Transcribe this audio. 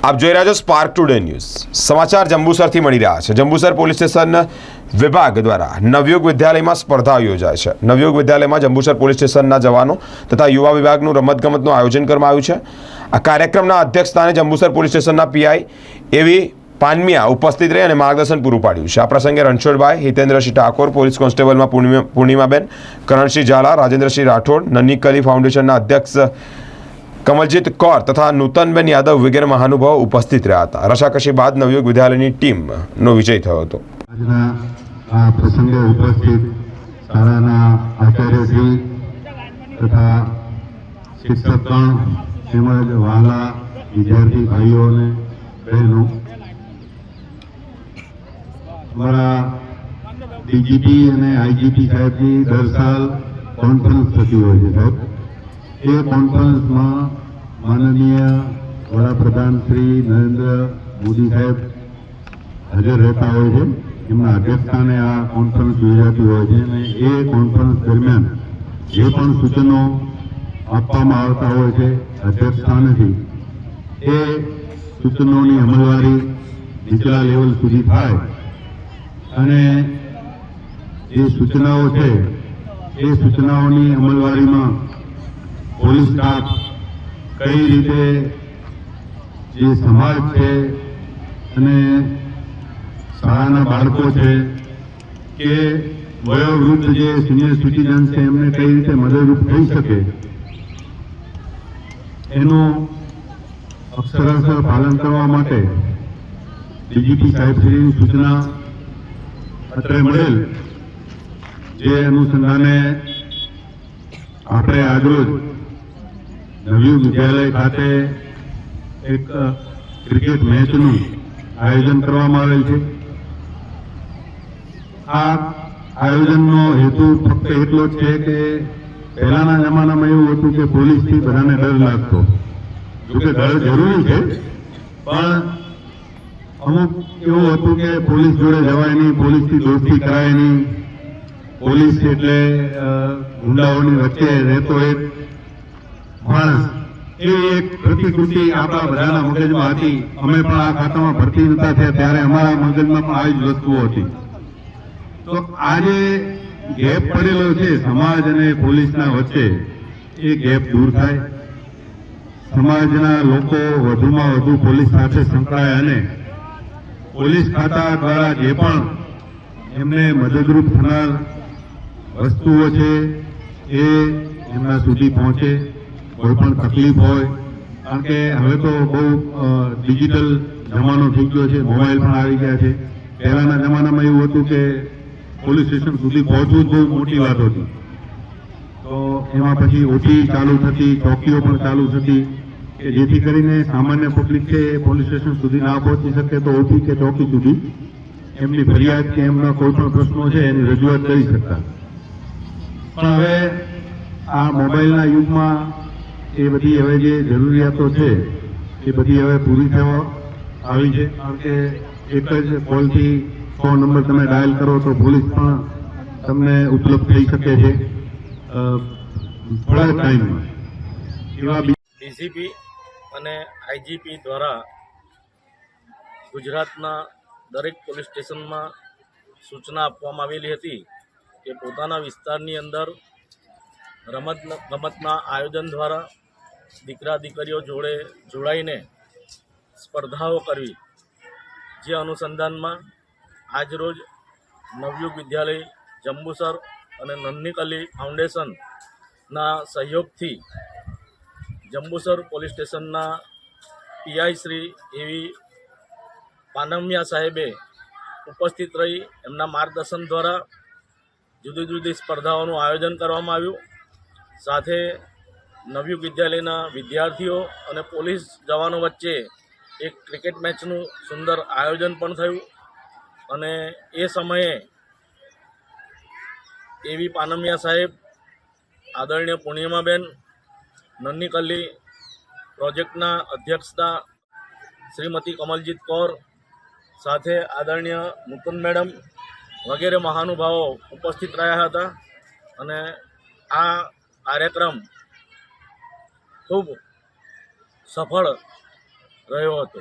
આપ જોઈ રહ્યા છો સ્પાર્ક ટુડે ન્યૂઝ સમાચાર જંબુસરથી મળી રહ્યા છે। જંબુસર પોલીસ સ્ટેશન વિભાગ દ્વારા નવયુગ વિદ્યાલયમાં સ્પર્ધા યોજાય છે। નવયુગ વિદ્યાલયમાં જંબુસર પોલીસ સ્ટેશનના જવાનો તથા યુવા વિભાગનું રમતગમતનું આયોજન કરવામાં આવ્યું છે। આ કાર્યક્રમના અધ્યક્ષસ્થાને જંબુસર પોલીસ સ્ટેશનના પીઆઈ એવી પાનમિયા ઉપસ્થિત રહી અને માર્ગદર્શન પૂરું પાડ્યું છે। આ પ્રસંગે રણછોડભાઈ, હિતેન્દ્રસિંહ ઠાકોર, પોલીસ કોન્સ્ટેબલમાં પૂર્ણિમાબેન, કરણસિંહ ઝાલા, રાજેન્દ્રસિંહ રાઠોડ, નન્ની કલી फाउंडेशनના अध्यक्ष कमलजीत कौर तथा नूतनबेन यादव वगैरह महानुभाव उपस्थित रहा था। रसाकशी बाद नवयुग विद्यालयની ટીમનો વિજય થયો હતો। આજના આ પ્રસંગે ઉપસ્થિત શાળાના આચાર્યશ્રી તથા શિક્ષકગણ તેમજ વહાલા વિદ્યાર્થી ભાઈઓ અને બહેનો, અમારા ડીજીપી અને આઈજીપી સાહેબની દર સાલ કોન્ફરન્સ થતી હોય છે સાહેબ। એ કોન્ફરન્સમાં માનનીય વડાપ્રધાન શ્રી નરેન્દ્ર મોદી સાહેબ હાજર રહેતા હોય છે। એમના અધ્યક્ષસ્થાને આ કોન્ફરન્સ યોજાતી હોય છે અને એ કોન્ફરન્સ દરમિયાન જે પણ સૂચનો આપવામાં આવતા હોય છે અધ્યક્ષસ્થાનેથી, એ સૂચનોની અમલવારી નીચલા લેવલ સુધી થાય અને જે સૂચનાઓ છે એ સૂચનાઓની અમલવારીમાં પોલીસ સ્ટાફ કઈ રીતે, જે સમાજ છે અને શાળાના બાળકો છે કે વયોવૃદ્ધ જે સિનિયર સિટીઝન છે એમને કઈ રીતે મદદરૂપ થઈ શકે એનું અક્ષરશઃ પાલન કરવા માટે ડીજીપી સાહેબશ્રીની સૂચના અત્રે મળેલ, જે અનુસંધાને આપણે આજરોજ નવયુગ વિદ્યાલય ખાતે એક ક્રિકેટ મેચનું આયોજન કરવામાં આવેલ છે। આ આયોજનનો હેતુ ફક્ત એટલો જ છે કે પહેલાના જમાનામાં એવું હતું કે પોલીસથી બધાને ડર લાગતો, જોકે ડર જરૂરી છે, પણ અમુક એવું હતું કે પોલીસ જોડે જવાય નહીં, પોલીસથી દોસ્તી કરાય નહીં, પોલીસ એટલે ગુંડાઓની વચ્ચે રહેતો એક માણસ, એવી એક પ્રતિકૃતિ આપણા બધાના મગજમાં હતી। અમે પણ આ ખાતામાં ભરતી નતા થયા ત્યારે અમારા મગજમાં પણ આવી જ વસ્તુઓ હતી। તો આજે ગેપ પડેલો છે સમાજ અને પોલીસના વચ્ચે, એ ગેપ દૂર થાય, સમાજના લોકો વધુમાં વધુ પોલીસ સાથે સંકળાય અને પોલીસ ખાતા દ્વારા જે પણ એમને મદદરૂપ થનાર વસ્તુઓ છે એ એમના સુધી પહોંચે। કોઈ પણ તકલીફ હોય, કારણ કે હવે તો બહુ ડિજિટલ જમાનો થઈ ગયો છે, મોબાઈલ પણ આવી ગયા છે। પહેલાના જમાનામાં એવું હતું કે પોલીસ સ્ટેશન સુધી પહોંચવું જ બહુ મોટી વાત હતી, તો એમાં પછી ઓટી ચાલુ થતી, ચોકીઓ પણ ચાલુ થતી કે જેથી કરીને સામાન્ય પબ્લિક છે એ પોલીસ સ્ટેશન સુધી ના પહોંચી શકે તો ઓટી કે ચોકી સુધી એમની ફરિયાદ કે એમના કોઈ પણ પ્રશ્નો છે એની રજૂઆત કરી શકતા। પણ હવે આ મોબાઈલના યુગમાં એ બધી હવે જે જરૂરિયાતો છે એ બધી હવે પૂરી થવા આવી છે, કારણ કે એક જ કોલથી 100 નંબર તમે ડાયલ કરો તો પોલીસ પણ તમને ઉપલબ્ધ થઈ શકે છે થોડા ટાઈમમાં। એવા ડીજીપી અને આઈજીપી દ્વારા ગુજરાતના દરેક પોલીસ સ્ટેશનમાં સૂચના આપવામાં આવેલી હતી કે પોતાના વિસ્તારની અંદર રમતગમતના આયોજન દ્વારા દીકરા દીકરીઓ જોડે જોડાઈને સ્પર્ધાઓ કરવી। જે અનુસંધાનમાં આજરોજ નવયુગ વિદ્યાલય જંબુસર અને નન્ની કલી ફાઉન્ડેશનના સહયોગથી જંબુસર પોલીસ સ્ટેશનના પીઆઈ શ્રી એવી પાનમિયા સાહેબે ઉપસ્થિત રહી એમના માર્ગદર્શન દ્વારા જુદી જુદી સ્પર્ધાઓનું આયોજન કરવામાં આવ્યું। સાથે નવયુગ વિદ્યાલયના વિદ્યાર્થીઓ અને પોલીસ જવાનો વચ્ચે એક ક્રિકેટ મેચનું સુંદર આયોજન પણ થયું અને એ સમયે એવી પાનમિયા સાહેબ, આદરણીય પૂર્ણિમાબેન, નન્ની કલી પ્રોજેક્ટના અધ્યક્ષતા શ્રીમતી કમલજીત કૌર, સાથે આદરણીય નૂતન મેડમ વગેરે મહાનુભાવો ઉપસ્થિત રહ્યા હતા અને આ કાર્યક્રમ ખૂબ સફળ રહ્યો હતો.